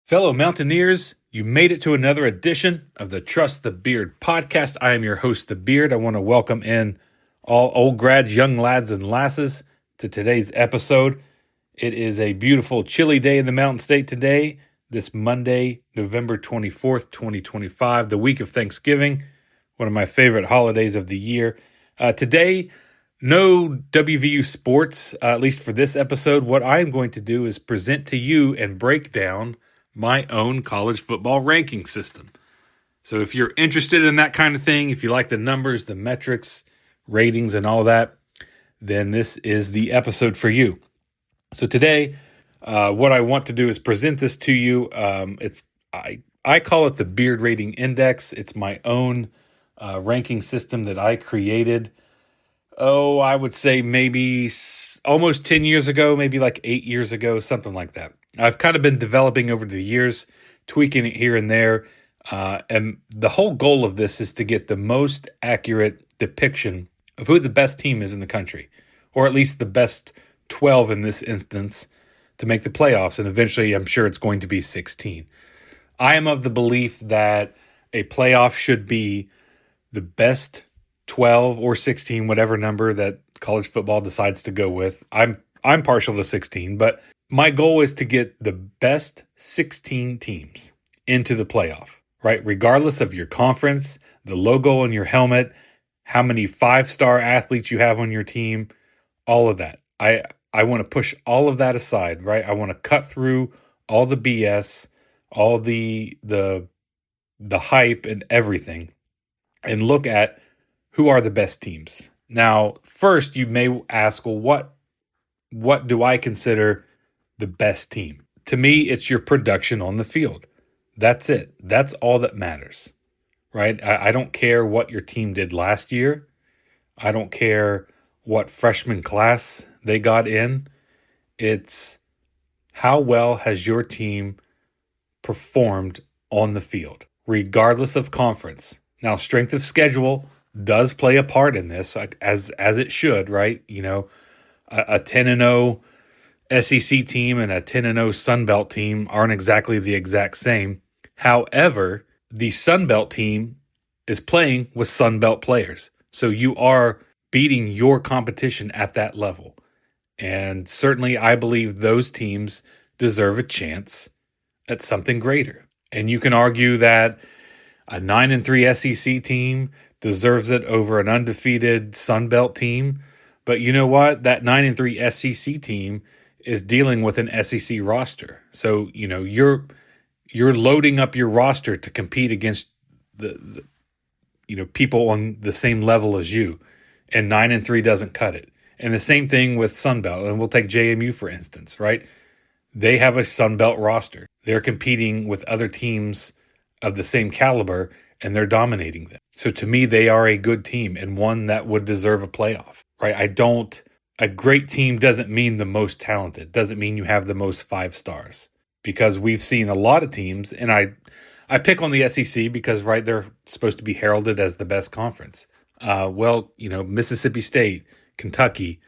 Fellow Mountaineers, you made it to another edition of the Trust the Beard podcast. I am your host, The Beard. I want to welcome in all old grads, young lads, and lasses to today's episode. It is a beautiful, chilly day in the Mountain State today, this Monday, November 24th, 2025, the week of Thanksgiving, one of my favorite holidays of the year. Today, no WVU sports, at least for this episode. What I am going to do is present to you and break down my own college football ranking system. So if you're interested in that kind of thing, if you like the numbers, the metrics, ratings, and all that, then this is the episode for you. So today, what I want to do is present this to you. I call it the Beard Rating Index. It's my own ranking system that I created. I would say maybe almost 10 years ago, maybe like 8 years ago, something like that. I've kind of been developing over the years, tweaking it here and there. And the whole goal of this is to get the most accurate depiction of who the best team is in the country, or at least the best 12 in this instance to make the playoffs. And eventually, I'm sure it's going to be 16. I am of the belief that a playoff should be the best 12 or 16, whatever number that college football decides to go with. I'm partial to 16, but my goal is to get the best 16 teams into the playoff, right? Regardless of your conference, the logo on your helmet, how many 5-star athletes you have on your team, all of that. I want to push all of that aside, right? I want to cut through all the BS, all the hype and everything, and look at who are the best teams. Now, first, you may ask, well, what do I consider the best team? To me, it's your production on the field. That's it. That's all that matters, right? I don't care what your team did last year. I don't care what freshman class they got in. It's how well has your team performed on the field, regardless of conference. Now, strength of schedule does play a part in this, as it should, right? You know, a 10-0 SEC team and a 10-0 Sun Belt team aren't exactly the exact same. However, the Sun Belt team is playing with Sun Belt players. So you are beating your competition at that level. And certainly I believe those teams deserve a chance at something greater. And you can argue that a 9-3 SEC team deserves it over an undefeated Sun Belt team. But you know what? That 9-3 SEC team is dealing with an SEC roster. So, you know, you're loading up your roster to compete against the people on the same level as you. And 9-3 doesn't cut it. And the same thing with Sun Belt. And we'll take JMU, for instance, right? They have a Sun Belt roster. They're competing with other teams of the same caliber, and they're dominating them. So to me, they are a good team and one that would deserve a playoff, right? A great team doesn't mean the most talented, doesn't mean you have the most 5 stars, because we've seen a lot of teams, and I pick on the SEC because, right, they're supposed to be heralded as the best conference. Mississippi State, Kentucky,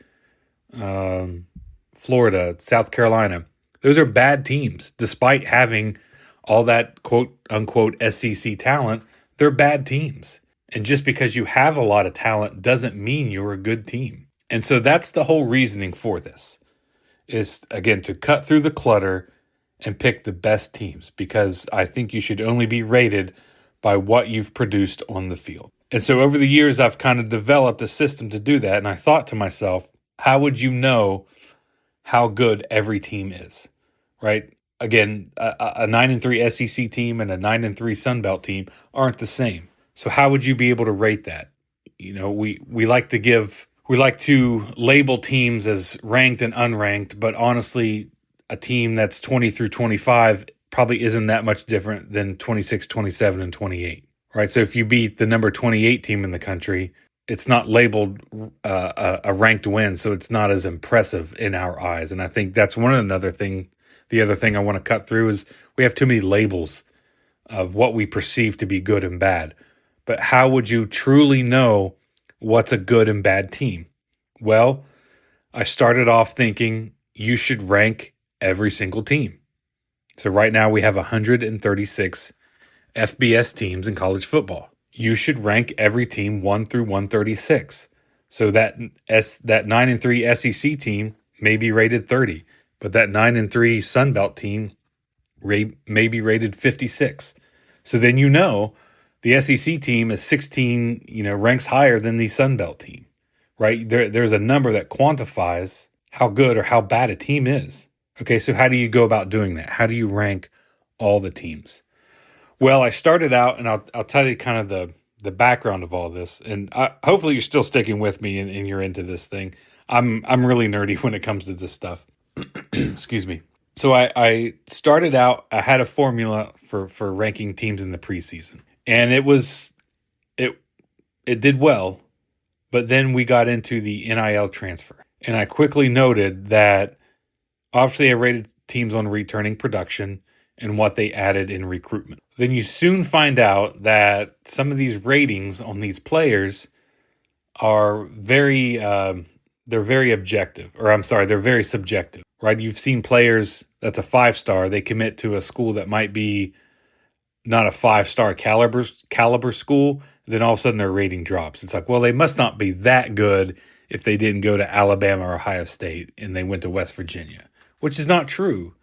Florida, South Carolina, those are bad teams. Despite having all that quote-unquote SEC talent, they're bad teams. And just because you have a lot of talent doesn't mean you're a good team. And so that's the whole reasoning for this, is, again, to cut through the clutter and pick the best teams, because I think you should only be rated by what you've produced on the field. And so over the years, I've kind of developed a system to do that. And I thought to myself, how would you know how good every team is, right? Again, a 9-3 SEC team and a 9-3 Sun Belt team aren't the same. So how would you be able to rate that? You know, we like to label teams as ranked and unranked, but honestly, a team that's 20 through 25 probably isn't that much different than 26, 27, and 28, right? So if you beat the number 28 team in the country, it's not labeled a ranked win, so it's not as impressive in our eyes. And I think that's the other thing I want to cut through is we have too many labels of what we perceive to be good and bad. But how would you truly know what's a good and bad team? Well, I started off thinking you should rank every single team. So right now we have 136 FBS teams in college football. You should rank every team 1 through 136. So that 9-3 SEC team may be rated 30, but that 9-3 Sun Belt team may be rated 56. So then the SEC team is 16, ranks higher than the Sun Belt team, right? There's a number that quantifies how good or how bad a team is. Okay, so how do you go about doing that? How do you rank all the teams? Well, I started out, and I'll tell you kind of the background of all this, and hopefully you're still sticking with me and you're into this thing. I'm really nerdy when it comes to this stuff. Excuse me. So I started out. I had a formula for ranking teams in the preseason, and it did well, but then we got into the NIL transfer, and I quickly noted that obviously I rated teams on returning production and what they added in recruitment. Then you soon find out that some of these ratings on these players are they're very objective, or I'm sorry, they're very subjective, right? You've seen players that's a 5-star, they commit to a school that might be not a 5-star caliber school, then all of a sudden their rating drops. It's like, well, they must not be that good if they didn't go to Alabama or Ohio State and they went to West Virginia, which is not true.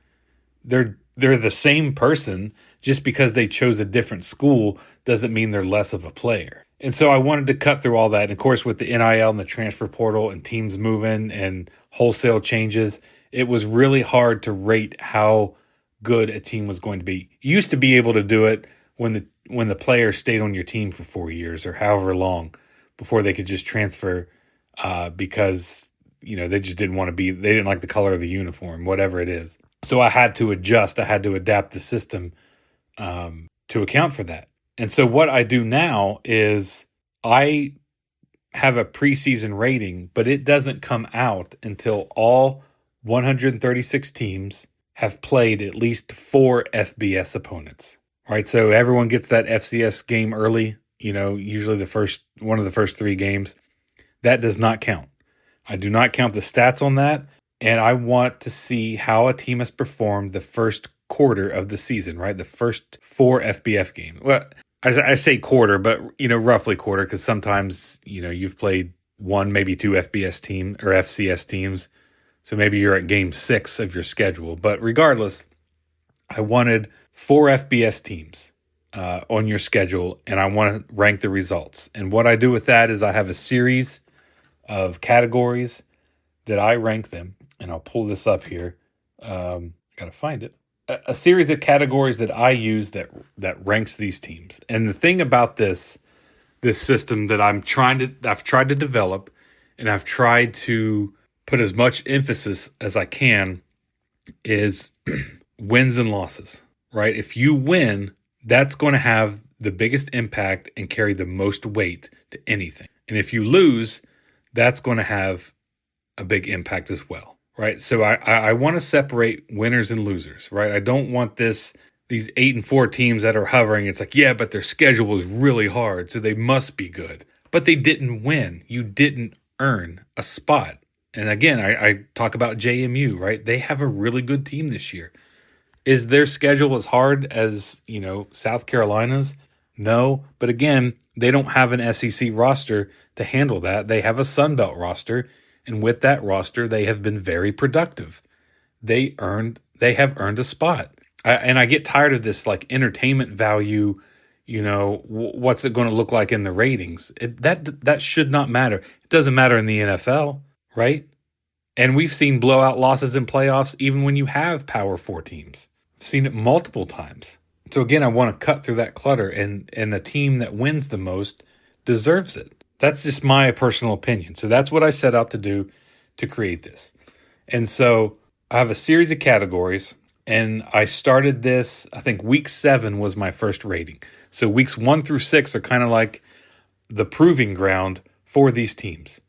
They're the same person. Just because they chose a different school doesn't mean they're less of a player. And so I wanted to cut through all that. And of course, with the NIL and the transfer portal and teams moving and wholesale changes, it was really hard to rate how good a team was going to be. You used to be able to do it when the player stayed on your team for 4 years or however long before they could just transfer because they just didn't want to be, they didn't like the color of the uniform, whatever it is. So I had to adjust. I had to adapt the system to account for that. And so what I do now is I have a preseason rating, but it doesn't come out until all 136 teams have played at least 4 FBS opponents. Right? So everyone gets that FCS game early, usually one of the first 3 games. That does not count. I do not count the stats on that. And I want to see how a team has performed the first quarter of the season, right? The first 4 FBS games. Well, I say quarter, but, roughly quarter, because sometimes, you've played 1, maybe 2 FBS team or FCS teams. So maybe you're at game 6 of your schedule. But regardless, I wanted 4 FBS teams on your schedule, and I want to rank the results. And what I do with that is I have a series of categories that I rank them. And I'll pull this up here. Got to find it. A series of categories that I use that ranks these teams. And the thing about this system that I've tried to develop, and I've tried to put as much emphasis as I can, is wins and losses. Right? If you win, that's going to have the biggest impact and carry the most weight to anything. And if you lose, that's going to have a big impact as well. Right. So I want to separate winners and losers. Right. I don't want these 8-4 teams that are hovering. It's like, yeah, but their schedule was really hard, so they must be good. But they didn't win. You didn't earn a spot. And again, I talk about JMU, right? They have a really good team this year. Is their schedule as hard as, South Carolina's? No. But again, they don't have an SEC roster to handle that. They have a Sun Belt roster. And with that roster, they have been very productive. They have earned a spot. And I get tired of this like entertainment value, what's it going to look like in the ratings? That should not matter. It doesn't matter in the NFL, right? And we've seen blowout losses in playoffs even when you have Power 4 teams. I've seen it multiple times. So again, I want to cut through that clutter, and the team that wins the most deserves it. That's just my personal opinion. So that's what I set out to do to create this. And so I have a series of categories, and I started this, I think week 7 was my first rating. So weeks 1 through 6 are kind of like the proving ground for these teams,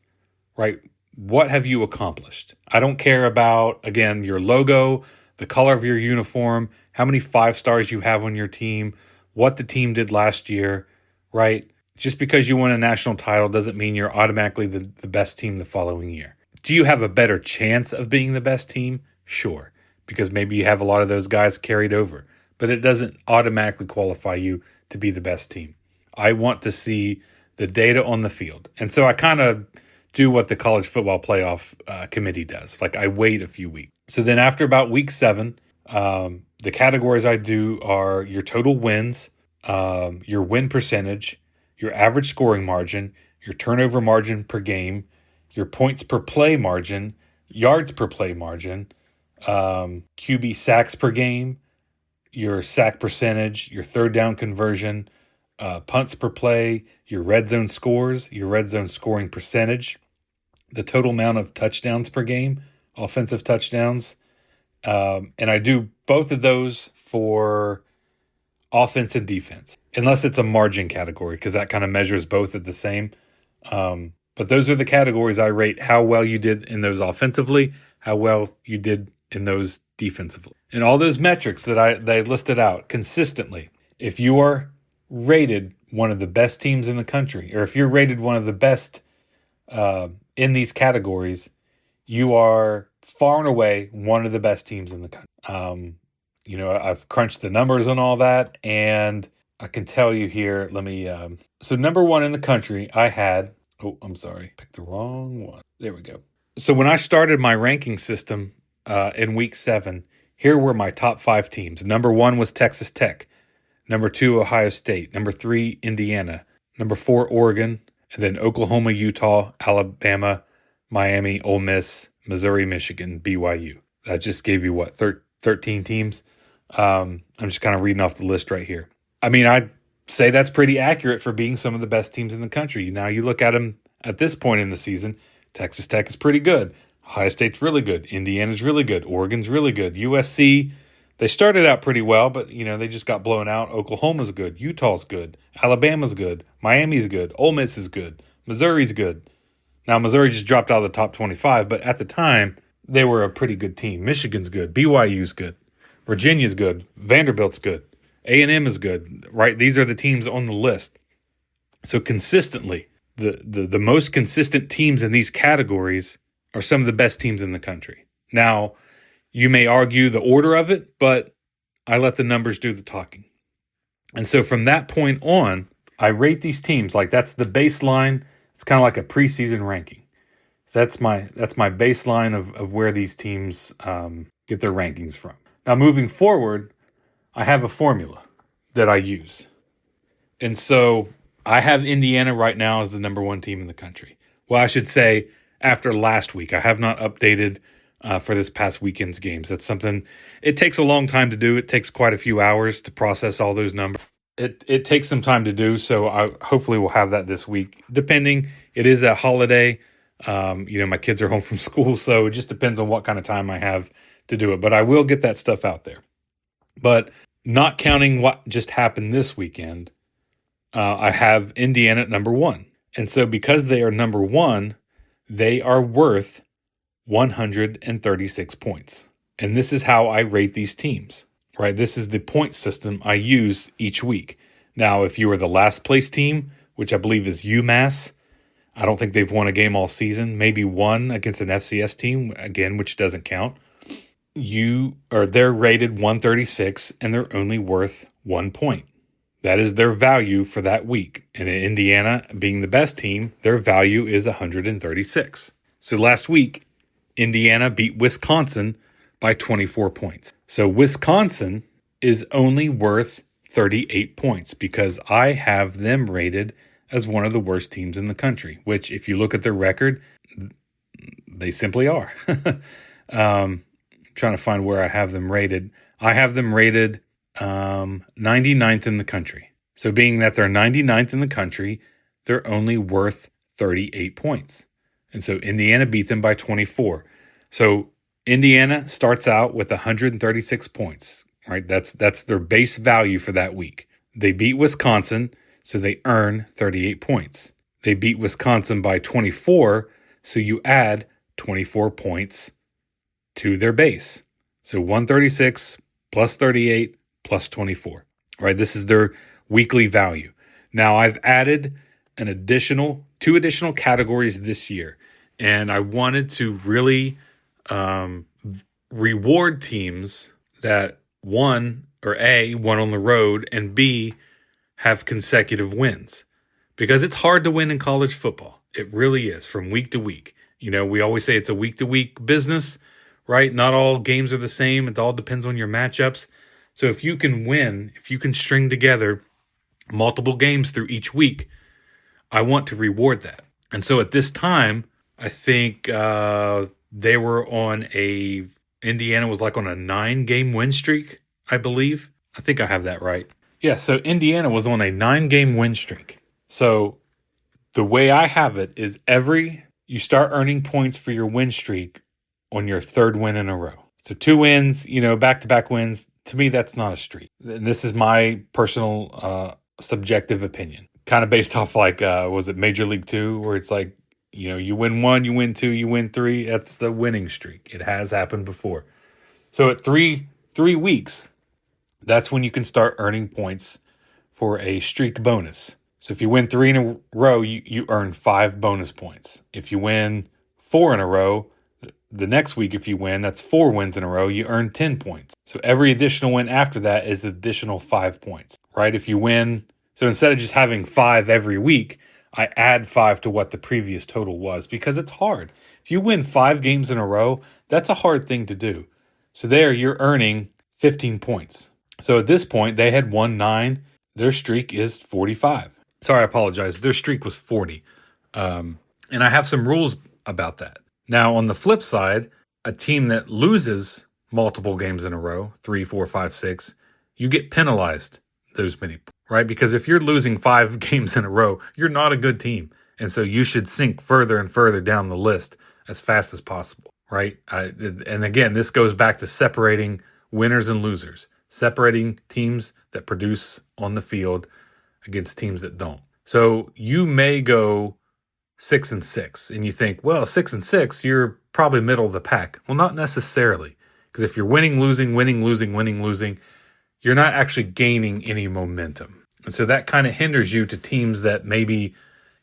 right? What have you accomplished? I don't care about, again, your logo, the color of your uniform, how many 5 stars you have on your team, what the team did last year, right? Just because you won a national title doesn't mean you're automatically the best team the following year. Do you have a better chance of being the best team? Sure. because maybe you have a lot of those guys carried over, but it doesn't automatically qualify you to be the best team. I want to see the data on the field. And so I kind of do what the college football playoff committee does. Like I wait a few weeks. So then after about week 7, the categories I do are your total wins, your win percentage, your average scoring margin, your turnover margin per game, your points per play margin, yards per play margin, QB sacks per game, your sack percentage, your third down conversion, punts per play, your red zone scores, your red zone scoring percentage, the total amount of touchdowns per game, offensive touchdowns. And I do both of those for offense and defense, unless it's a margin category, because that kind of measures both at the same. But those are the categories I rate how well you did in those offensively, how well you did in those defensively. And all those metrics that they listed out consistently, if you are rated one of the best teams in the country, or if you're rated one of the best in these categories, you are far and away one of the best teams in the country. I've crunched the numbers on all that, and I can tell you here, so number 1 in the country, I had, picked the wrong one. There we go. So when I started my ranking system in week 7, here were my top 5 teams. Number 1 was Texas Tech. Number 2, Ohio State. Number 3, Indiana. Number 4, Oregon. And then Oklahoma, Utah, Alabama, Miami, Ole Miss, Missouri, Michigan, BYU. That just gave you 13 teams. I'm just kind of reading off the list right here. I mean, I'd say that's pretty accurate for being some of the best teams in the country. Now, you look at them at this point in the season, Texas Tech is pretty good. Ohio State's really good. Indiana's really good. Oregon's really good. USC, they started out pretty well, but, they just got blown out. Oklahoma's good. Utah's good. Alabama's good. Miami's good. Ole Miss is good. Missouri's good. Now, Missouri just dropped out of the top 25, but at the time, they were a pretty good team. Michigan's good. BYU's good. Virginia's good. Vanderbilt's good. A&M is good, right? These are the teams on the list. So consistently, the most consistent teams in these categories are some of the best teams in the country. Now, you may argue the order of it, but I let the numbers do the talking. And so from that point on, I rate these teams like that's the baseline. It's kind of like a preseason ranking. So that's my baseline of where these teams get their rankings from. Now, moving forward, I have a formula that I use. And so I have Indiana right now as the number 1 team in the country. Well, I should say after last week. I have not updated for this past weekend's games. That's something, it takes a long time to do. It takes quite a few hours to process all those numbers. It takes some time to do, so I hopefully will have that this week. Depending, it is a holiday. My kids are home from school, so it just depends on what kind of time I have to do it. But I will get that stuff out there. But not counting what just happened this weekend, I have Indiana at number 1. And so because they are number 1, they are worth 136 points. And this is how I rate these teams, right? This is the point system I use each week. Now, if you are the last place team, which I believe is UMass, I don't think they've won a game all season, maybe one against an FCS team, again, which doesn't count. They're rated 136 and they're only worth 1 point. That is their value for that week. And in Indiana, being the best team, their value is 136. So last week, Indiana beat Wisconsin by 24 points. So Wisconsin is only worth 38 points because I have them rated as one of the worst teams in the country, which if you look at their record, they simply are. Trying to find where I have them rated. I have them rated 99th in the country. So being that they're 99th in the country, they're only worth 38 points. And so Indiana beat them by 24. So Indiana starts out with 136 points, right? That's their base value for that week. They beat Wisconsin, so they earn 38 points. They beat Wisconsin by 24, so you add 24 points to their base. So 136 plus 38 plus 24, right? This is their weekly value. Now I've added two additional categories this year, and I wanted to really reward teams that won on the road and B, have consecutive wins. Because it's hard to win in college football. It really is, from week to week. We always say it's a week-to-week business, right? Not all games are the same. It all depends on your matchups. So if you can win, if you can string together multiple games through each week, I want to reward that. And so at this time, I think they were Indiana was like on a 9-game win streak, I believe. I think I have that right. Yeah, so Indiana was on a 9-game win streak. So the way I have it is you start earning points for your win streak on your third win in a row. So 2 wins, back-to-back wins. To me, that's not a streak. And this is my personal subjective opinion. Kind of based off was it Major League 2, where it's like, you win 1, you win 2, you win 3. That's the winning streak. It has happened before. So at three weeks, that's when you can start earning points for a streak bonus. So if you win 3 in a row, you earn 5 bonus points. If you win 4 in a row, the next week if you win, that's 4 wins in a row, you earn 10 points. So every additional win after that is additional 5 points, right? If you win, so instead of just having 5 every week, I add 5 to what the previous total was because it's hard. If you win 5 games in a row, that's a hard thing to do. So there you're earning 15 points. So at this point, they had won 9. Their streak is 45. Sorry, I apologize. Their streak was 40. And I have some rules about that. Now, on the flip side, a team that loses multiple games in a row, 3, 4, 5, 6, you get penalized those many, right? Because if you're losing 5 games in a row, you're not a good team. And so you should sink further and further down the list as fast as possible, right? And again, this goes back to separating winners and losers, separating teams that produce on the field against teams that don't. So you may go 6-6 and you think, well, 6-6, you're probably middle of the pack. Well, not necessarily, because if you're winning, losing, you're not actually gaining any momentum. And so that kind of hinders you to teams that maybe,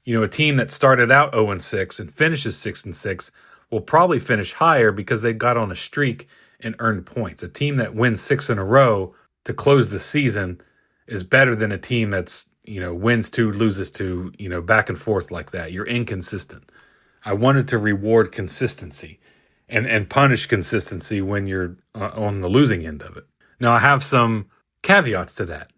a team that started out 0-6 and finishes 6-6 will probably finish higher because they got on a streak and earned points. A team that wins 6 in a row to close the season is better than a team that's, wins 2, loses 2, back and forth like that. You're inconsistent. I wanted to reward consistency and punish consistency when you're on the losing end of it. Now, I have some caveats to that,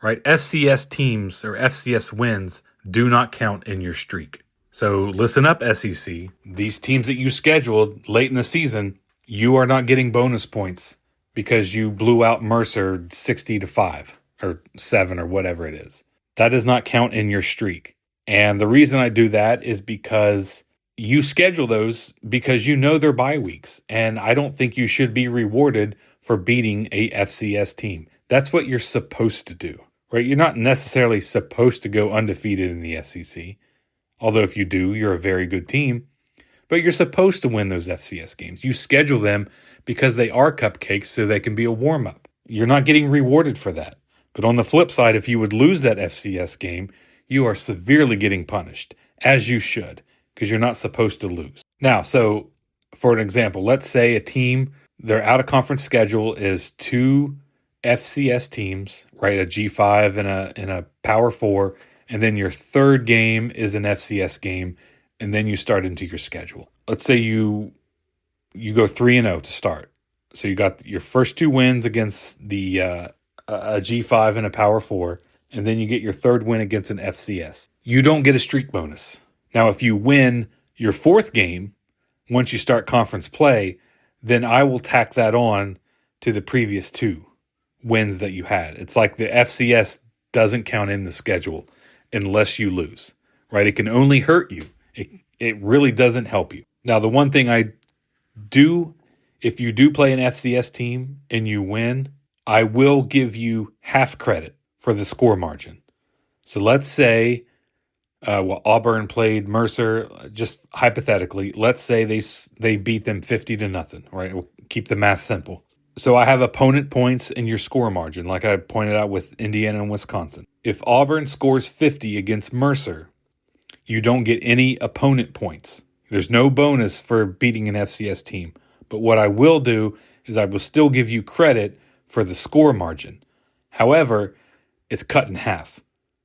right? FCS teams or FCS wins do not count in your streak. So listen up, SEC. These teams that you scheduled late in the season, you are not getting bonus points because you blew out Mercer 60-5 or 7 or whatever it is. That does not count in your streak. And the reason I do that is because you schedule those because they're bye weeks. And I don't think you should be rewarded for beating a FCS team. That's what you're supposed to do, right? You're not necessarily supposed to go undefeated in the SEC. Although if you do, you're a very good team. But you're supposed to win those FCS games. You schedule them because they are cupcakes so they can be a warm-up. You're not getting rewarded for that. But on the flip side, if you would lose that FCS game, you are severely getting punished, as you should, because you're not supposed to lose. Now, so for an example, let's say a team, their out-of-conference schedule is 2 FCS teams, right? A G5 and a Power 4, and then your third game is an FCS game, and then you start into your schedule. Let's say you go 3-0 to start. So you got your first 2 wins against a G5 and a Power 4, and then you get your third win against an FCS. You don't get a streak bonus. Now, if you win your 4th game, once you start conference play, then I will tack that on to the previous 2 wins that you had. It's like the FCS doesn't count in the schedule unless you lose, right? It can only hurt you. It really doesn't help you. Now, the one thing I do, if you do play an FCS team and you win, I will give you half credit for the score margin. So let's say Auburn played Mercer, just hypothetically. Let's say they beat them 50-0, right? We'll keep the math simple. So I have opponent points in your score margin, like I pointed out with Indiana and Wisconsin. If Auburn scores 50 against Mercer, you don't get any opponent points. There's no bonus for beating an FCS team. But what I will do is I will still give you credit for the score margin. However, it's cut in half.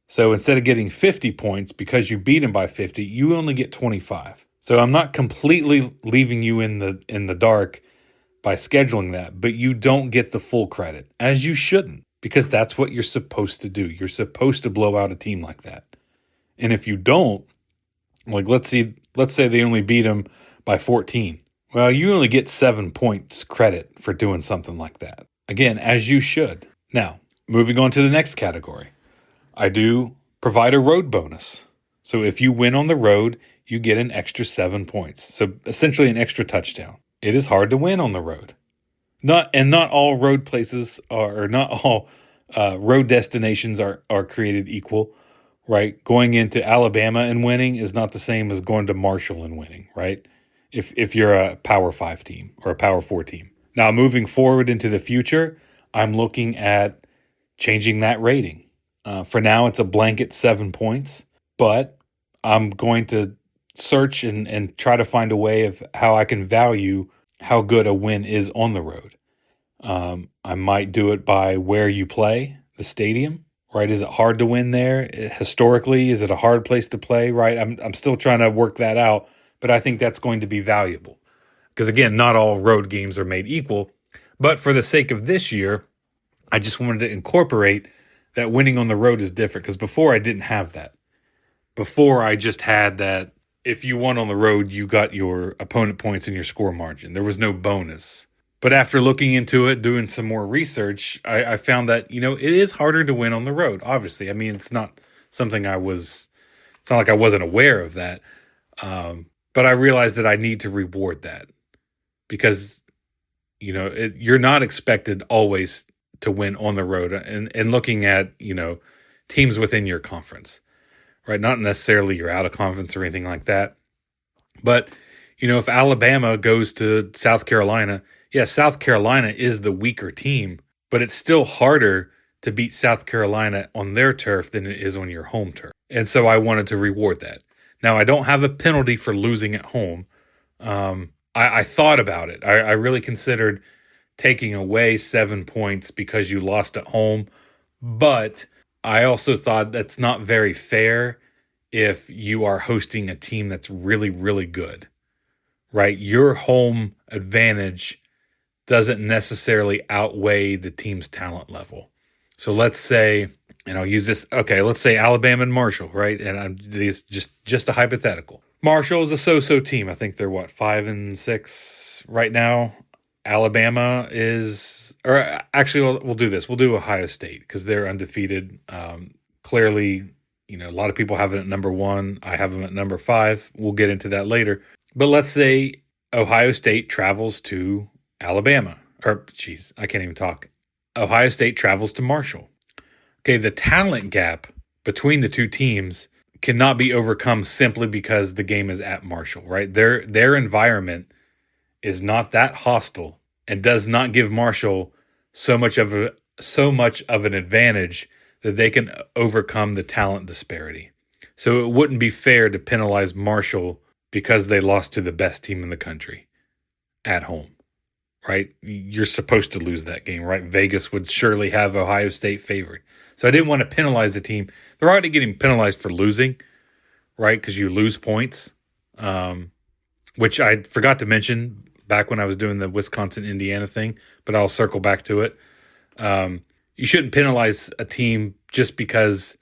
So instead of getting 50 points because you beat them by 50, you only get 25. So I'm not completely leaving you in the dark by scheduling that, but you don't get the full credit, as you shouldn't, because that's what you're supposed to do. You're supposed to blow out a team like that. And if you don't, like let's say they only beat them by 14. Well, you only get 7 points credit for doing something like that. Again, as you should. Now, moving on to the next category. I do provide a road bonus. So if you win on the road, you get an extra 7 points. So essentially an extra touchdown. It is hard to win on the road. Not all road places or not all road destinations are created equal, right? Going into Alabama and winning is not the same as going to Marshall and winning, right? If you're a Power 5 team or a Power 4 team. Now, moving forward into the future, I'm looking at changing that rating. For now, it's a blanket 7 points, but I'm going to search and try to find a way of how I can value how good a win is on the road. I might do it by where you play, the stadium, right? Is it hard to win there? Historically, is it a hard place to play, right? I'm still trying to work that out, but I think that's going to be valuable. Because again, not all road games are made equal, but for the sake of this year, I just wanted to incorporate that winning on the road is different, because before I didn't have that. Before I just had that if you won on the road, you got your opponent points in your score margin. There was no bonus. But after looking into it, doing some more research, I found that, it is harder to win on the road, obviously. I mean, it's not something it's not like I wasn't aware of that. But I realized that I need to reward that because, you're not expected always to win on the road and looking at, teams within your conference, right? Not necessarily you're out of conference or anything like that. But, if Alabama goes to South Carolina, South Carolina is the weaker team, but it's still harder to beat South Carolina on their turf than it is on your home turf. And so I wanted to reward that. Now, I don't have a penalty for losing at home. I thought about it. I really considered taking away 7 points because you lost at home. But I also thought that's not very fair if you are hosting a team that's really, really good, right? Your home advantage doesn't necessarily outweigh the team's talent level. So let's say, and I'll use this, let's say Alabama and Marshall, right? And I'm just a hypothetical. Marshall is a so-so team. I think they're 5-6 right now. Alabama is, or actually, we'll do this. We'll do Ohio State because they're undefeated. Clearly, a lot of people have it at number 1. I have them at number 5. We'll get into that later. But let's say Ohio State travels to Alabama. I can't even talk. Ohio State travels to Marshall. Okay, the talent gap between the two teams cannot be overcome simply because the game is at Marshall, right? Their environment is not that hostile and does not give Marshall so much of an advantage that they can overcome the talent disparity. So it wouldn't be fair to penalize Marshall because they lost to the best team in the country at home, right? You're supposed to lose that game, right? Vegas would surely have Ohio State favored. So I didn't want to penalize the team. They're already getting penalized for losing, right? Because you lose points, which I forgot to mention back when I was doing the Wisconsin-Indiana thing, but I'll circle back to it. You shouldn't penalize a team just because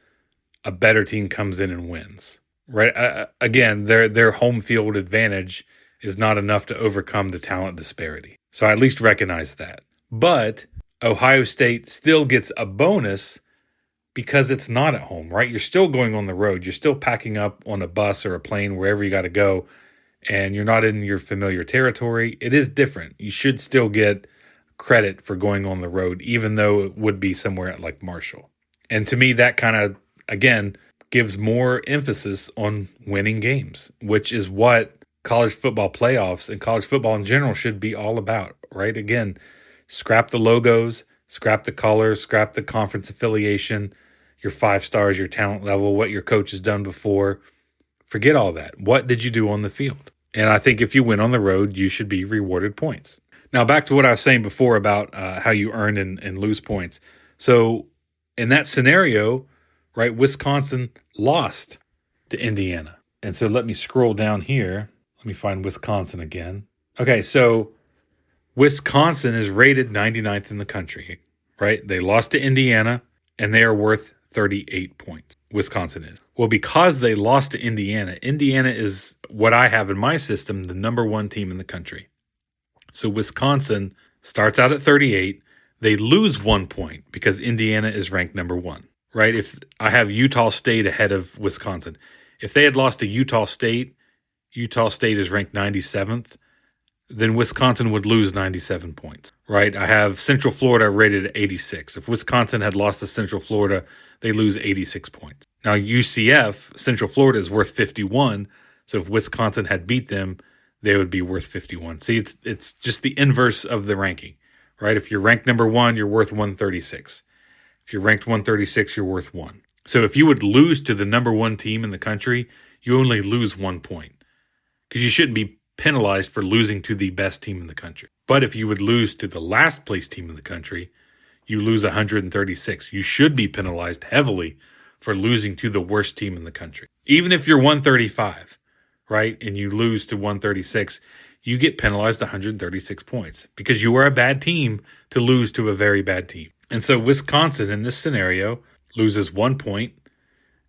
a better team comes in and wins, right? Again, their home field advantage is not enough to overcome the talent disparity. So I at least recognize that. But Ohio State still gets a bonus because it's not at home, right? You're still going on the road. You're still packing up on a bus or a plane, wherever you got to go, and you're not in your familiar territory. It is different. You should still get credit for going on the road, even though it would be somewhere at like Marshall. And to me, that kind of, again, gives more emphasis on winning games, which is what college football playoffs and college football in general should be all about, right? Again, scrap the logos, scrap the colors, scrap the conference affiliation, your 5 stars, your talent level, what your coach has done before. Forget all that. What did you do on the field? And I think if you win on the road, you should be rewarded points. Now, back to what I was saying before about how you earn and lose points. So in that scenario, right, Wisconsin lost to Indiana. And so let me scroll down here. Let me find Wisconsin again. Okay, so Wisconsin is rated 99th in the country, right? They lost to Indiana, and they are worth 38 points. Wisconsin is. Well, because they lost to Indiana, Indiana is what I have in my system, the number one team in the country. So Wisconsin starts out at 38. They lose 1 point because Indiana is ranked number one, right? If I have Utah State ahead of Wisconsin, if they had lost to Utah State is ranked 97th, then Wisconsin would lose 97 points, right? I have Central Florida rated at 86. If Wisconsin had lost to Central Florida, they lose 86 points. Now, UCF, Central Florida, is worth 51. So if Wisconsin had beat them, they would be worth 51. See, it's just the inverse of the ranking, right? If you're ranked number one, you're worth 136. If you're ranked 136, you're worth 1. So if you would lose to the number one team in the country, you only lose 1 point because you shouldn't be penalized for losing to the best team in the country. But if you would lose to the last place team in the country, you lose 136. You should be penalized heavily for losing to the worst team in the country. Even if you're 135, right, and you lose to 136, you get penalized 136 points because you are a bad team to lose to a very bad team. And so Wisconsin in this scenario loses 1 point,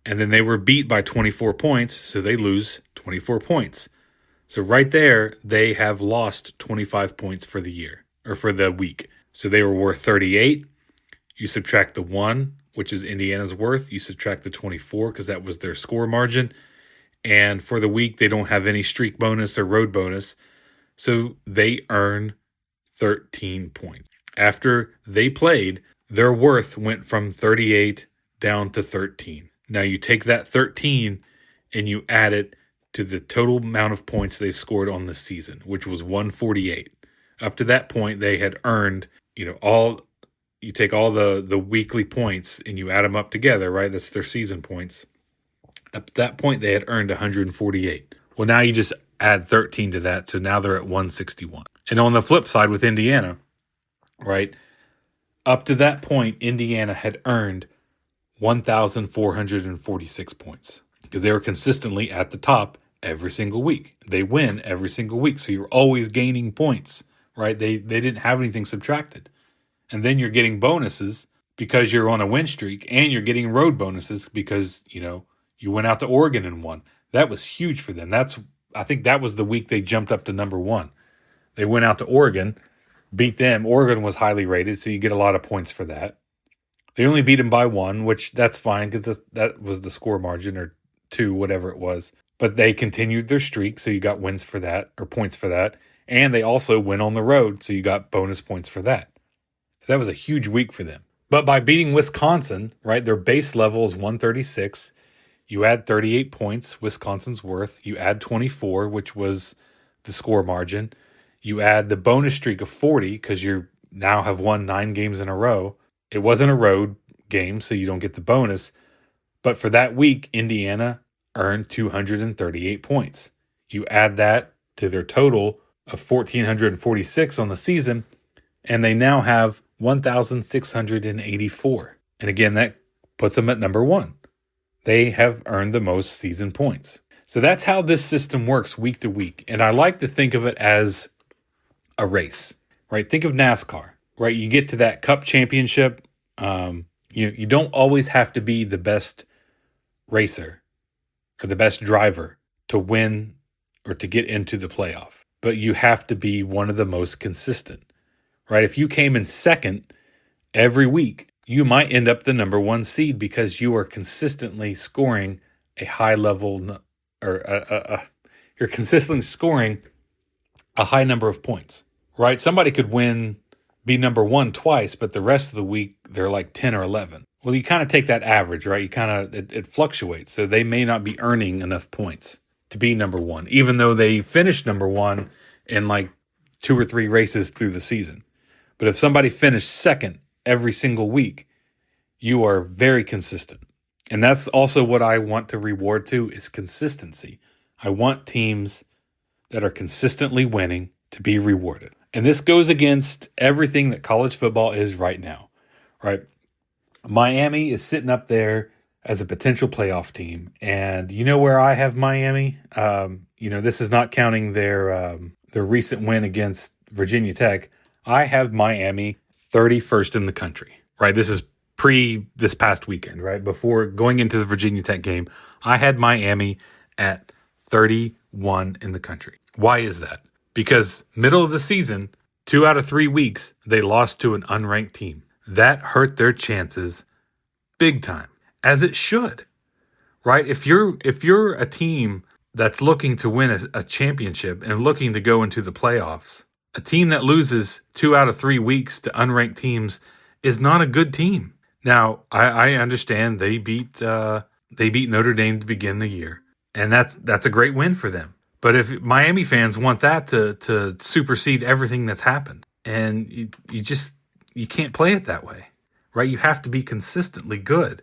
and then they were beat by 24 points, so they lose 24 points. So right there, they have lost 25 points for the year, or for the week. So they were worth 38. You subtract the 1, which is Indiana's worth. You subtract the 24 because that was their score margin. And for the week, they don't have any streak bonus or road bonus. So they earn 13 points. After they played, their worth went from 38 down to 13. Now you take that 13 and you add it to the total amount of points they scored on the season, which was 148. Up to that point, they had earned, you take all the weekly points and you add them up together, right? That's their season points. At that point, they had earned 148. Well, now you just add 13 to that, so now they're at 161. And on the flip side with Indiana, right, up to that point, Indiana had earned 1,446 points because they were consistently at the top every single week. They win every single week, so you're always gaining points, right? They didn't have anything subtracted. And then you're getting bonuses because you're on a win streak, and you're getting road bonuses because, you went out to Oregon and won. That was huge for them. I think that was the week they jumped up to number one. They went out to Oregon, beat them. Oregon was highly rated, so you get a lot of points for that. They only beat them by 1, which that's fine because that was the score margin, or 2, whatever it was. But they continued their streak, so you got wins for that, or points for that. And they also went on the road, so you got bonus points for that. So that was a huge week for them. But by beating Wisconsin, right, their base level is 136. You add 38 points, Wisconsin's worth. You add 24, which was the score margin. You add the bonus streak of 40 because you now have won 9 games in a row. It wasn't a road game, so you don't get the bonus. But for that week, Indiana earned 238 points. You add that to their total of 1,446 on the season, and they now have 1,684. And again, that puts them at number one. They have earned the most season points. So that's how this system works week to week. And I like to think of it as a race, right? Think of NASCAR, right? You get to that cup championship. You don't always have to be the best racer or the best driver to win or to get into the playoff. But you have to be one of the most consistent, right? If you came in second every week, you might end up the number one seed because you are consistently scoring a high level, or you're consistently scoring a high number of points, right? Somebody could be number one twice, but the rest of the week they're like 10 or 11. Well, you kind of take that average, right? It fluctuates. So they may not be earning enough points to be number one, even though they finished number one in like 2 or 3 races through the season. But if somebody finished second every single week, you are very consistent. And that's also what I want to reward too, is consistency. I want teams that are consistently winning to be rewarded. And this goes against everything that college football is right now, right? Miami is sitting up there as a potential playoff team. And you know where I have Miami? This is not counting their recent win against Virginia Tech. I have Miami 31st in the country, right? This is this past weekend, right? Before going into the Virginia Tech game, I had Miami at 31 in the country. Why is that? Because middle of the season, 2 out of 3 weeks, they lost to an unranked team. That hurt their chances big time, as it should, right? If you're a team that's looking to win a championship and looking to go into the playoffs, a team that loses 2 out of 3 weeks to unranked teams is not a good team. Now, I understand they beat Notre Dame to begin the year, and that's a great win for them. But if Miami fans want that to supersede everything that's happened, and you can't play it that way, right? You have to be consistently good,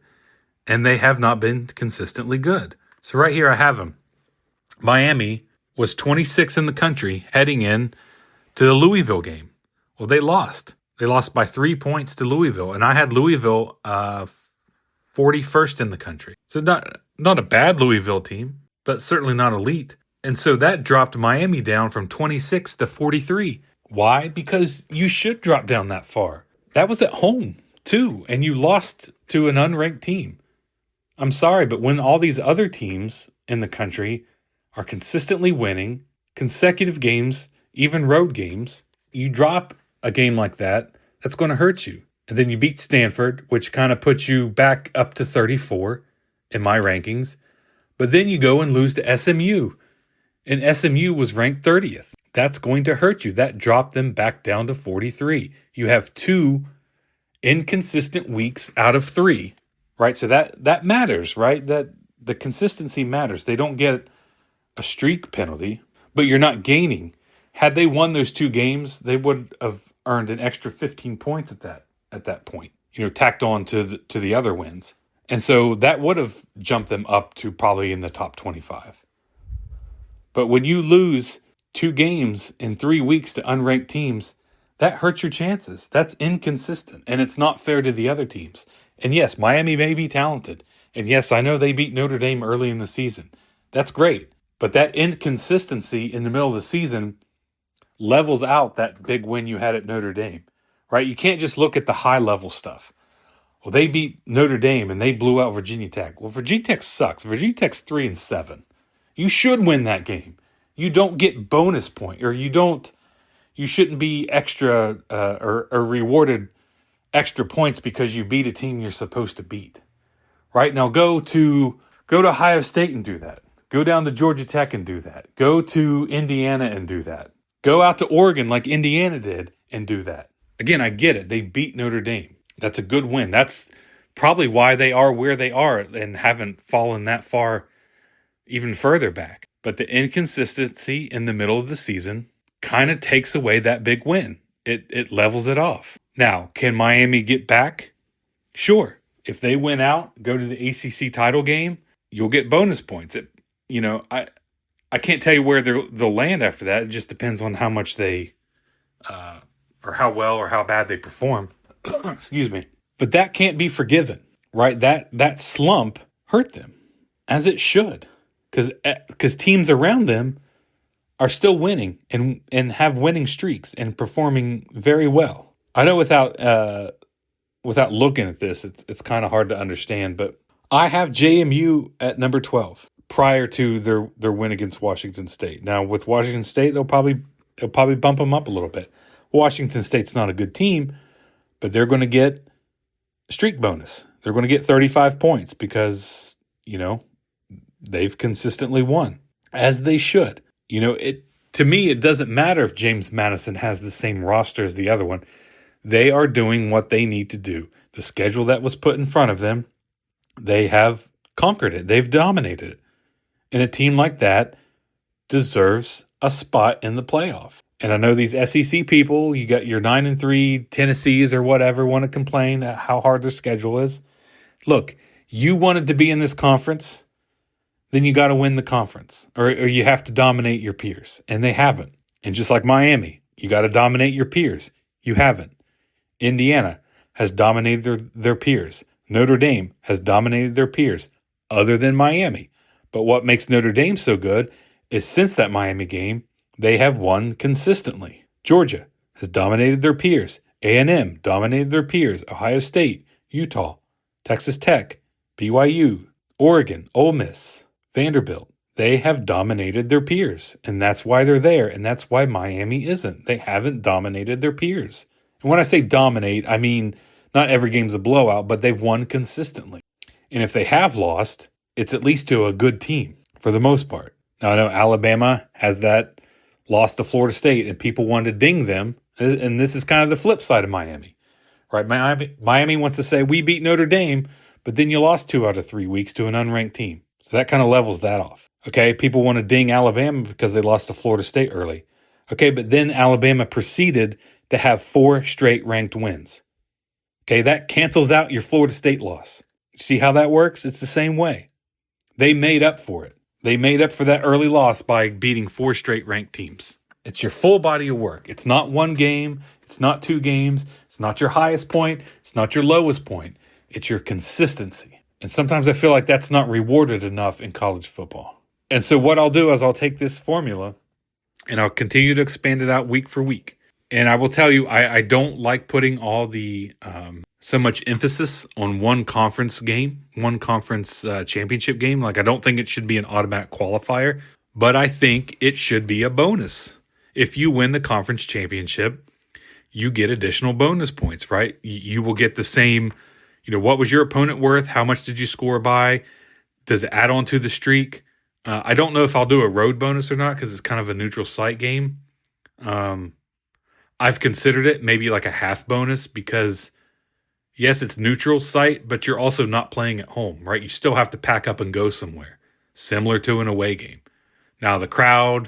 and they have not been consistently good. So right here I have them. Miami was 26 in the country heading in to the Louisville game. Well, they lost. They lost by 3 points to Louisville, and I had Louisville 41st in the country. So not a bad Louisville team, but certainly not elite. And so that dropped Miami down from 26 to 43. Why? Because you should drop down that far. That was at home, too, and you lost to an unranked team. I'm sorry, but when all these other teams in the country are consistently winning, consecutive games, even road games, you drop a game like that, that's going to hurt you. And then you beat Stanford, which kind of puts you back up to 34 in my rankings. But then you go and lose to SMU, and SMU was ranked 30th. That's going to hurt you. That dropped them back down to 43. You have 2 inconsistent weeks out of 3, right? So that matters, right? That the consistency matters. They don't get a streak penalty, but you're not gaining. Had they won those 2 games, they would have earned an extra 15 points at that point, tacked on to the other wins. And so that would have jumped them up to probably in the top 25. But when you lose 2 games in 3 weeks to unranked teams, that hurts your chances. That's inconsistent, and it's not fair to the other teams. And yes, Miami may be talented. And yes, I know they beat Notre Dame early in the season. That's great. But that inconsistency in the middle of the season levels out that big win you had at Notre Dame, right? You can't just look at the high-level stuff. Well, they beat Notre Dame and they blew out Virginia Tech. Well, Virginia Tech sucks. Virginia Tech's 3-7. You should win that game. You don't get bonus point, or you shouldn't be extra or rewarded extra points because you beat a team you're supposed to beat. Right? Now go to Ohio State and do that. Go down to Georgia Tech and do that. Go to Indiana and do that. Go out to Oregon like Indiana did and do that. Again, I get it. They beat Notre Dame. That's a good win. That's probably why they are where they are and haven't fallen that far even further back. But the inconsistency in the middle of the season kind of takes away that big win. It levels it off. Now, can Miami get back? Sure. If they win out, go to the ACC title game, you'll get bonus points. I can't tell you where they'll land after that. It just depends on how much they, or how well or how bad they perform. Excuse me. But that can't be forgiven, right? That slump hurt them, as it should, because teams around them are still winning and have winning streaks and performing very well. I know without looking at this, it's kind of hard to understand, but I have JMU at number 12 prior to their win against Washington State. Now with Washington State, they'll probably bump them up a little bit. Washington State's not a good team, but they're going to get streak bonus. They're going to get 35 points because, they've consistently won, as they should. To me, it doesn't matter if James Madison has the same roster as the other one. They are doing what they need to do. The schedule that was put in front of them, they have conquered it. They've dominated it. And a team like that deserves a spot in the playoff. And I know these SEC people, you got your 9-3 Tennessees or whatever, want to complain at how hard their schedule is. Look, you wanted to be in this conference, then you got to win the conference, or you have to dominate your peers, and they haven't. And just like Miami, You got to dominate your peers. You haven't. Indiana has dominated their peers. Notre Dame has dominated their peers, other than Miami. But what makes Notre Dame so good is since that Miami game, they have won consistently. Georgia has dominated their peers. A&M dominated their peers. Ohio State, Utah, Texas Tech, BYU, Oregon, Ole Miss, Vanderbilt. They have dominated their peers, and that's why they're there, and that's why Miami isn't. They haven't dominated their peers. And when I say dominate, I mean not every game's a blowout, but they've won consistently. And if they have lost, it's at least to a good team for the most part. Now, I know Alabama has that loss to Florida State, and people wanted to ding them, and this is kind of the flip side of Miami, right? Miami wants to say, we beat Notre Dame, but then you lost 2 out of 3 weeks to an unranked team. So that kind of levels that off. Okay, people want to ding Alabama because they lost to Florida State early. Okay, but then Alabama proceeded to have 4 straight ranked wins. Okay, that cancels out your Florida State loss. See how that works? It's the same way. They made up for it. They made up for that early loss by beating 4 straight ranked teams. It's your full body of work. It's not one game. It's not 2 games. It's not your highest point. It's not your lowest point. It's your consistency. And sometimes I feel like that's not rewarded enough in college football. And so what I'll do is I'll take this formula and I'll continue to expand it out week for week. And I will tell you, I don't like putting all the so much emphasis on one conference game, one conference championship game. Like, I don't think it should be an automatic qualifier, but I think it should be a bonus. If you win the conference championship, you get additional bonus points, right? You will get the same, what was your opponent worth? How much did you score by? Does it add on to the streak? I don't know if I'll do a road bonus or not because it's kind of a neutral site game. I've considered it maybe like a half bonus because, yes, it's neutral site, but you're also not playing at home, right? You still have to pack up and go somewhere, similar to an away game. Now, the crowd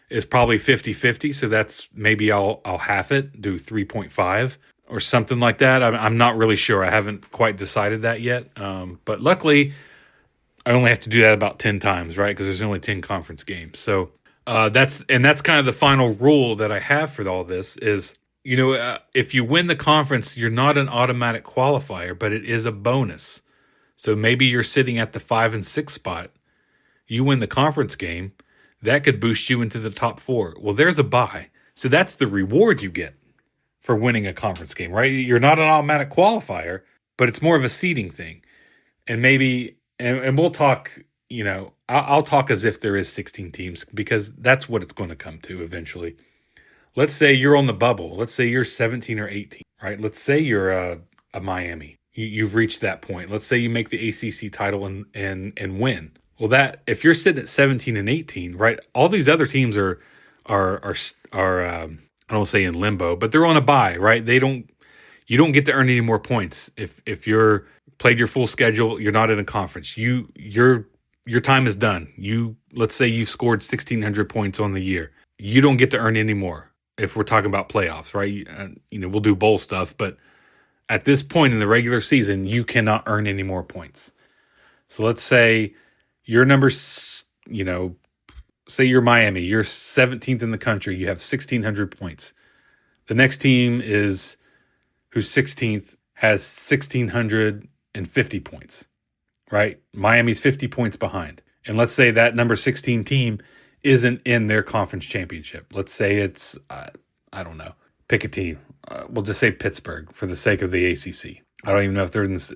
is probably 50-50, so that's maybe I'll half it, do 3.5 or something like that. I'm not really sure. I haven't quite decided that yet. But luckily, I only have to do that about 10 times, right? Because there's only 10 conference games. So that's kind of the final rule that I have for all this is, if you win the conference, you're not an automatic qualifier, but it is a bonus. So maybe you're sitting at the 5 and 6 spot. You win the conference game, that could boost you into the top 4. Well, there's a bye. So that's the reward you get for winning a conference game, right? You're not an automatic qualifier, but it's more of a seeding thing. And maybe, and we'll talk, I'll talk as if there is 16 teams because that's what it's going to come to eventually. Let's say you're on the bubble. Let's say you're 17 or 18, right? Let's say you're a Miami. You've reached that point. Let's say you make the ACC title and win. Well, that if you're sitting at 17 and 18, right? All these other teams are I don't say in limbo, but they're on a bye, right? You don't get to earn any more points if you're played your full schedule. You're not in a conference. Your time is done. Let's say you've scored 1,600 points on the year. You don't get to earn any more if we're talking about playoffs, right? We'll do bowl stuff, but at this point in the regular season, you cannot earn any more points. So let's say your numbers, say you're Miami, you're 17th in the country, you have 1,600 points. The next team who's 16th has 1,650 points, right? Miami's 50 points behind. And let's say that number 16 team isn't in their conference championship. Let's say it's, I don't know, pick a team. We'll just say Pittsburgh for the sake of the ACC. I don't even know if they're in this.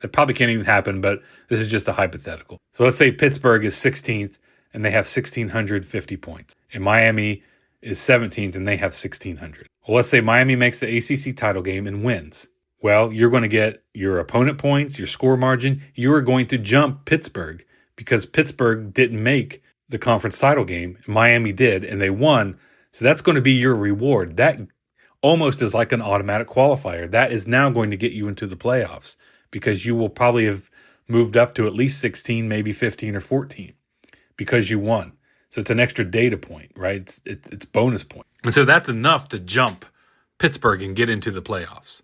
That probably can't even happen, but this is just a hypothetical. So let's say Pittsburgh is 16th and they have 1,650 points. And Miami is 17th and they have 1,600. Well, let's say Miami makes the ACC title game and wins. Well, you're going to get your opponent points, your score margin. You are going to jump Pittsburgh because Pittsburgh didn't make the conference title game. Miami did, and they won. So that's going to be your reward. That almost is like an automatic qualifier. That is now going to get you into the playoffs because you will probably have moved up to at least 16, maybe 15 or 14 because you won. So it's an extra data point, right? It's bonus point. And so that's enough to jump Pittsburgh and get into the playoffs.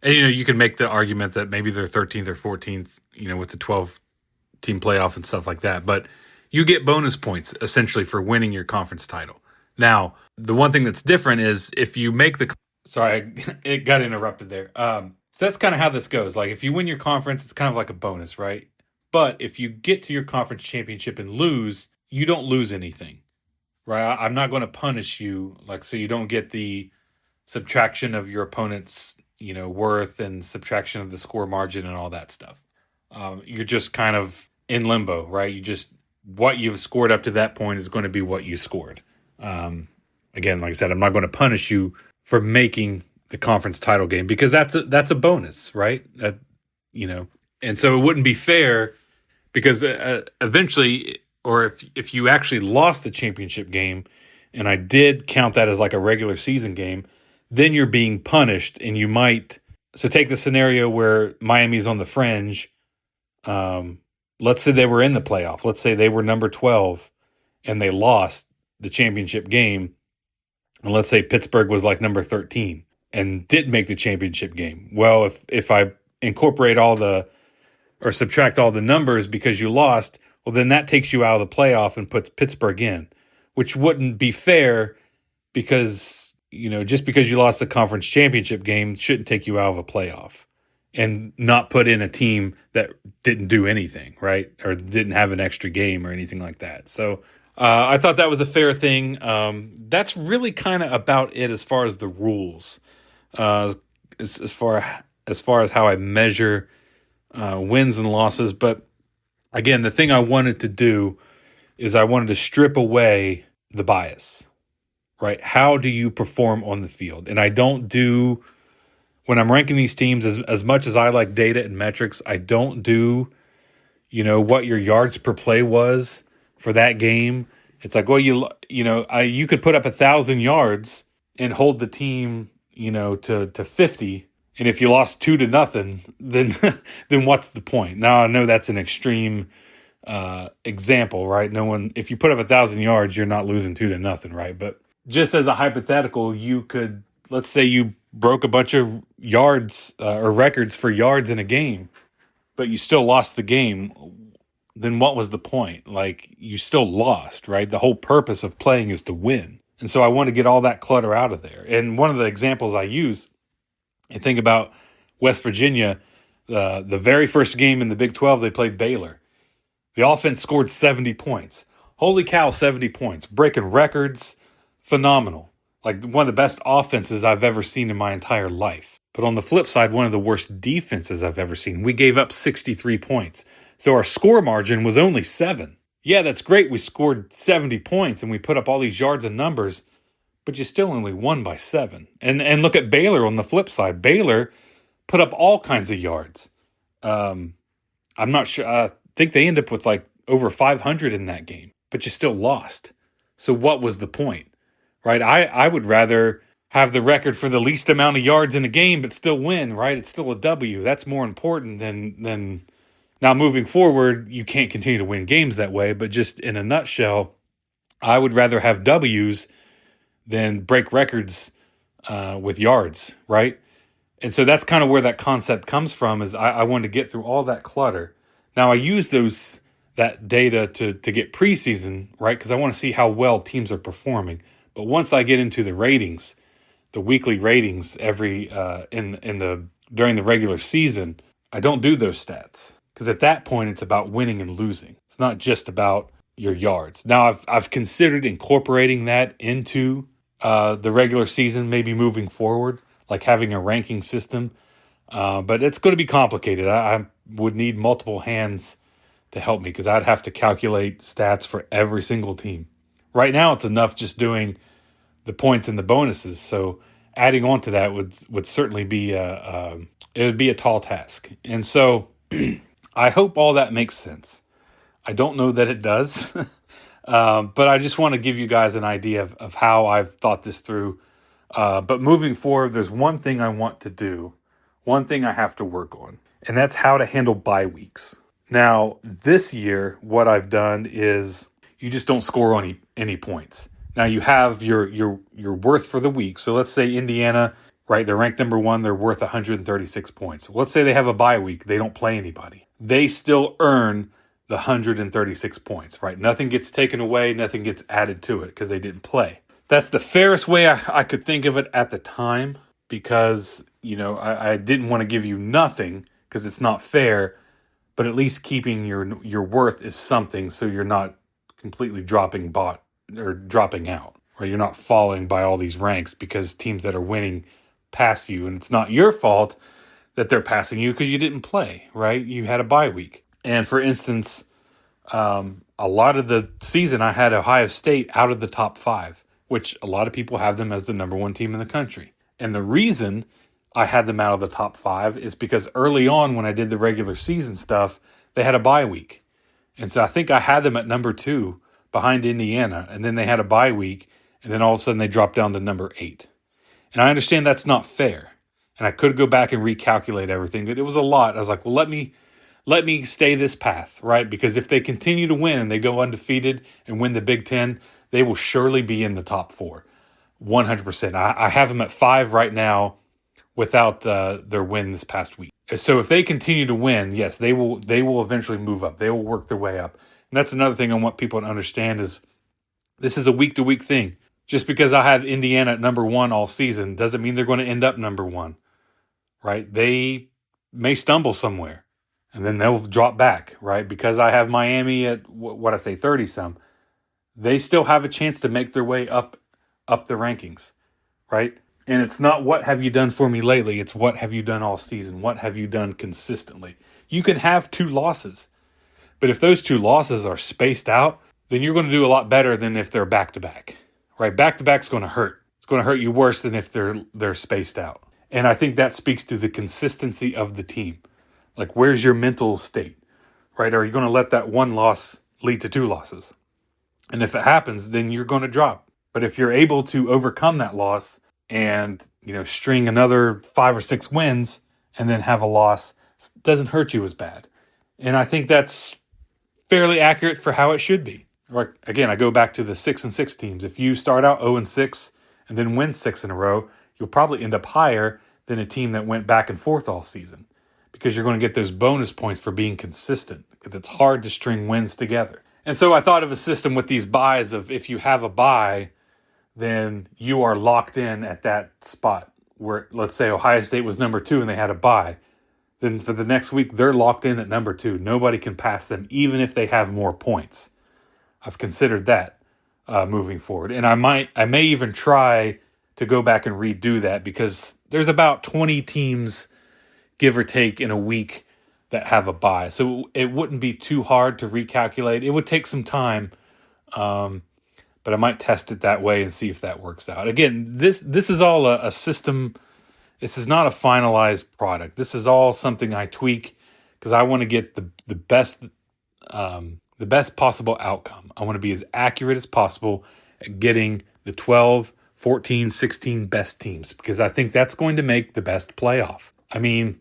And, you can make the argument that maybe they're 13th or 14th, with the 12-team playoff and stuff like that. But you get bonus points, essentially, for winning your conference title. Now, the one thing that's different is if you make the, sorry, it got interrupted there. So that's kind of how this goes. Like if you win your conference, it's kind of like a bonus, right? But if you get to your conference championship and lose, you don't lose anything, right? I'm not going to punish you, like, so you don't get the subtraction of your opponent's, worth and subtraction of the score margin and all that stuff. You're just kind of in limbo, right? What you've scored up to that point is going to be what you scored. Again, like I said, I'm not going to punish you for making the conference title game because that's a bonus, right? And so it wouldn't be fair because eventually, or if you actually lost the championship game, and I did count that as like a regular season game, then you're being punished, and you might. So take the scenario where Miami's on the fringe. Let's say they were in the playoff. Let's say they were number 12 and they lost the championship game. And let's say Pittsburgh was like number 13 and didn't make the championship game. Well, if I incorporate or subtract all the numbers because you lost, well, then that takes you out of the playoff and puts Pittsburgh in, which wouldn't be fair because, just because you lost the conference championship game shouldn't take you out of a playoff. And not put in a team that didn't do anything, right? Or didn't have an extra game or anything like that. So I thought that was a fair thing. That's really kind of about it as far as the rules, as far as how I measure wins and losses. But again, the thing I wanted to do is I wanted to strip away the bias, right? How do you perform on the field? And I don't do... When I'm ranking these teams, as much as I like data and metrics, I don't do, what your yards per play was for that game. It's like, well, you could put up 1,000 yards and hold the team, to 50, and if you lost 2-0, then what's the point? Now I know that's an extreme example, right? If you put up 1,000 yards, you're not losing 2-0, right? But just as a hypothetical, let's say you broke a bunch of yards or records for yards in a game, but you still lost the game, then what was the point? Like, you still lost, right? The whole purpose of playing is to win. And so I want to get all that clutter out of there. And one of the examples I use, I think about West Virginia, the very first game in the Big 12, they played Baylor. The offense scored 70 points. Holy cow, 70 points. Breaking records, phenomenal. Like one of the best offenses I've ever seen in my entire life. But on the flip side, one of the worst defenses I've ever seen. We gave up 63 points. So our score margin was only 7. Yeah, that's great. We scored 70 points and we put up all these yards and numbers, but you still only won by 7. And look at Baylor on the flip side. Baylor put up all kinds of yards. I'm not sure. I think they end up with like over 500 in that game, but you still lost. So what was the point? Right, I would rather have the record for the least amount of yards in a game, but still win. Right, it's still a W. That's more important than. Now moving forward, you can't continue to win games that way. But just in a nutshell, I would rather have W's than break records with yards. Right, and so that's kind of where that concept comes from. Is I wanted to get through all that clutter. Now I use that data to get preseason, right? Because I want to see how well teams are performing. But once I get into the ratings, the weekly ratings during the regular season, I don't do those stats because at that point it's about winning and losing. It's not just about your yards. Now I've considered incorporating that into the regular season, maybe moving forward, like having a ranking system. But it's going to be complicated. I would need multiple hands to help me because I'd have to calculate stats for every single team. Right now, it's enough just doing the points and the bonuses. So adding on to that would certainly be it would be a tall task. And so I hope all that makes sense. I don't know that it does, but I just want to give you guys an idea of how I've thought this through. But moving forward, there's one thing I want to do, one thing I have to work on, and that's how to handle bye weeks. Now, this year, what I've done is you just don't score any points. Now you have your worth for the week. So let's say Indiana, right? They're ranked number 1. They're worth 136 points. Let's say they have a bye week. They don't play anybody. They still earn the 136 points, right? Nothing gets taken away. Nothing gets added to it because they didn't play. That's the fairest way I could think of it at the time, because, I didn't want to give you nothing because it's not fair, but at least keeping your worth is something, so you're not completely dropping out, or you're not falling by all these ranks because teams that are winning pass you, and it's not your fault that they're passing you because you didn't play, right? You had a bye week. And for instance, a lot of the season I had Ohio State out of the top 5, which a lot of people have them as the number 1 team in the country. And the reason I had them out of the top 5 is because early on when I did the regular season stuff, they had a bye week. And so I think I had them at number 2 behind Indiana, and then they had a bye week, and then all of a sudden they dropped down to number 8. And I understand that's not fair. And I could go back and recalculate everything, but it was a lot. I was like, well, let me stay this path, right? Because if they continue to win and they go undefeated and win the Big Ten, they will surely be in the top 4, 100%. I have them at 5 right now without their win this past week. So if they continue to win, yes, they will eventually move up. They will work their way up. And that's another thing I want people to understand is this is a week-to-week thing. Just because I have Indiana at number 1 all season doesn't mean they're going to end up number 1, right? They may stumble somewhere, and then they'll drop back, right? Because I have Miami at, 30-some. They still have a chance to make their way up the rankings, right? And it's not what have you done for me lately. It's what have you done all season. What have you done consistently? You can have 2 losses, but if those 2 losses are spaced out, then you're going to do a lot better than if they're back-to-back, right? Back-to-back's going to hurt. It's going to hurt you worse than if they're spaced out. And I think that speaks to the consistency of the team. Like, where's your mental state, right? Are you going to let that 1 loss lead to 2 losses? And if it happens, then you're going to drop. But if you're able to overcome that loss and, string another 5 or 6 wins and then have a loss, it doesn't hurt you as bad. And I think that's fairly accurate for how it should be. Right? Again, I go back to the 6-6 teams. If you start out 0-6 and then win 6 in a row, you'll probably end up higher than a team that went back and forth all season, because you're going to get those bonus points for being consistent, because it's hard to string wins together. And so I thought of a system with these buys of, if you have a buy, then you are locked in at that spot where, let's say Ohio State was number 2 and they had a bye. Then for the next week, they're locked in at number 2. Nobody can pass them, even if they have more points. I've considered that moving forward. And I may even try to go back and redo that, because there's about 20 teams, give or take, in a week that have a bye. So it wouldn't be too hard to recalculate. It would take some time, but I might test it that way and see if that works out. Again, this is all a system. This is not a finalized product. This is all something I tweak because I want to get the best possible outcome. I want to be as accurate as possible at getting the 12, 14, 16 best teams, because I think that's going to make the best playoff. I mean,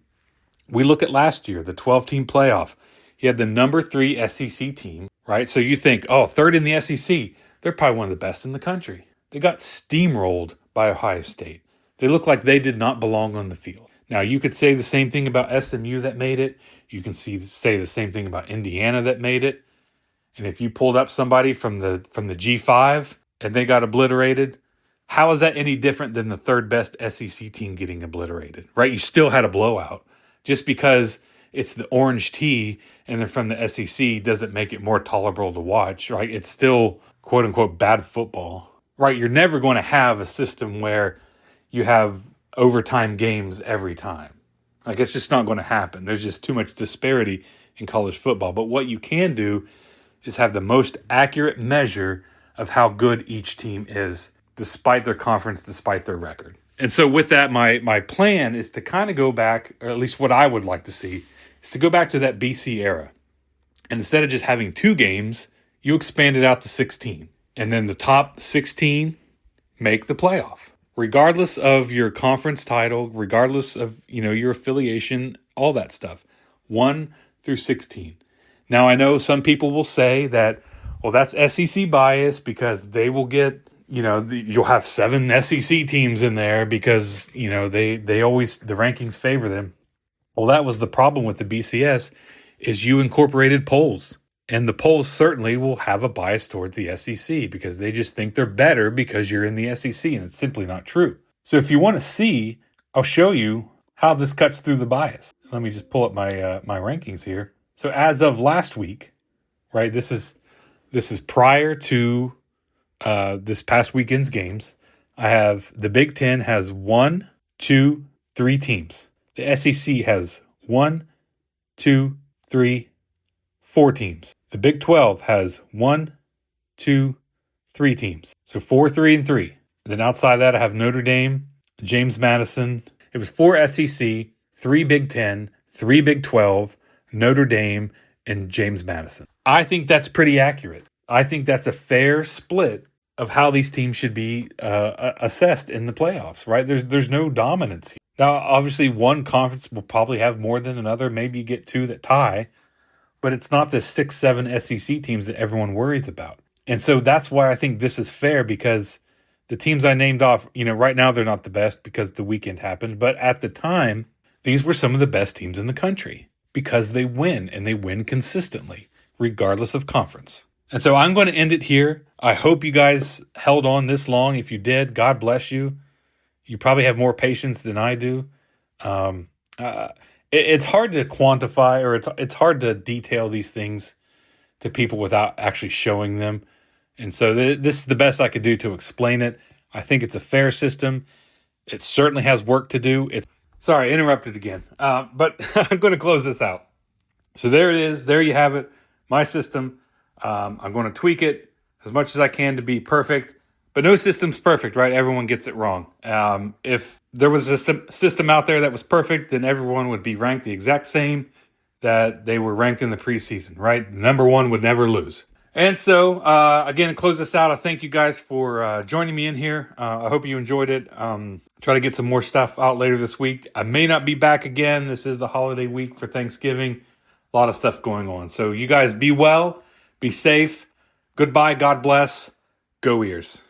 we look at last year, the 12-team playoff. You had the number 3 SEC team, right? So you think, third in the SEC, they're probably one of the best in the country. They got steamrolled by Ohio State. They look like they did not belong on the field. Now, you could say the same thing about SMU that made it. You can say the same thing about Indiana that made it. And if you pulled up somebody from the G5 and they got obliterated, how is that any different than the third best SEC team getting obliterated, right? You still had a blowout. Just because it's the orange tea and they're from the SEC doesn't make it more tolerable to watch, right? It's still, quote unquote, bad football, right? You're never going to have a system where you have overtime games every time. Like, it's just not going to happen. There's just too much disparity in college football. But what you can do is have the most accurate measure of how good each team is, despite their conference, despite their record. And so with that, my plan is to kind of go back, or at least what I would like to see, is to go back to that BC era. And instead of just having 2 games, you expand it out to 16. And then the top 16 make the playoff. Regardless of your conference title, regardless of, your affiliation, all that stuff. 1 through 16. Now, I know some people will say that, well, that's SEC bias because they will get, you'll have 7 SEC teams in there because, they always, the rankings favor them. Well, that was the problem with the BCS, is you incorporated polls. And the polls certainly will have a bias towards the SEC because they just think they're better because you're in the SEC, and it's simply not true. So if you want to see, I'll show you how this cuts through the bias. Let me just pull up my my rankings here. So as of last week, right, this is prior to this past weekend's games. I have the Big Ten has 1, 2, 3 teams. The SEC has 1, 2, 3, 4 teams. The Big 12 has 1, 2, 3 teams. So 4, 3, and 3. And then outside that, I have Notre Dame, James Madison. It was 4 SEC, 3 Big 10, 3 Big 12, Notre Dame, and James Madison. I think that's pretty accurate. I think that's a fair split of how these teams should be assessed in the playoffs, right? There's no dominance here. Now, obviously, one conference will probably have more than another. Maybe you get 2 that tie, but it's not the 6, 7 SEC teams that everyone worries about. And so that's why I think this is fair, because the teams I named off, right now they're not the best because the weekend happened. But at the time, these were some of the best teams in the country because they win, and they win consistently, regardless of conference. And so I'm going to end it here. I hope you guys held on this long. If you did, God bless you. You probably have more patience than I do. It's hard to quantify, or it's hard to detail these things to people without actually showing them. And so this is the best I could do to explain it. I think it's a fair system. It certainly has work to do. Sorry, I interrupted again. But I'm going to close this out. So there it is. There you have it. My system. I'm going to tweak it as much as I can to be perfect. But no system's perfect, right? Everyone gets it wrong. If there was a system out there that was perfect, then everyone would be ranked the exact same that they were ranked in the preseason, right? Number 1 would never lose. And so, again, to close this out, I thank you guys for joining me in here. I hope you enjoyed it. Try to get some more stuff out later this week. I may not be back again. This is the holiday week for Thanksgiving. A lot of stuff going on. So you guys be well, be safe. Goodbye. God bless. Go Ears.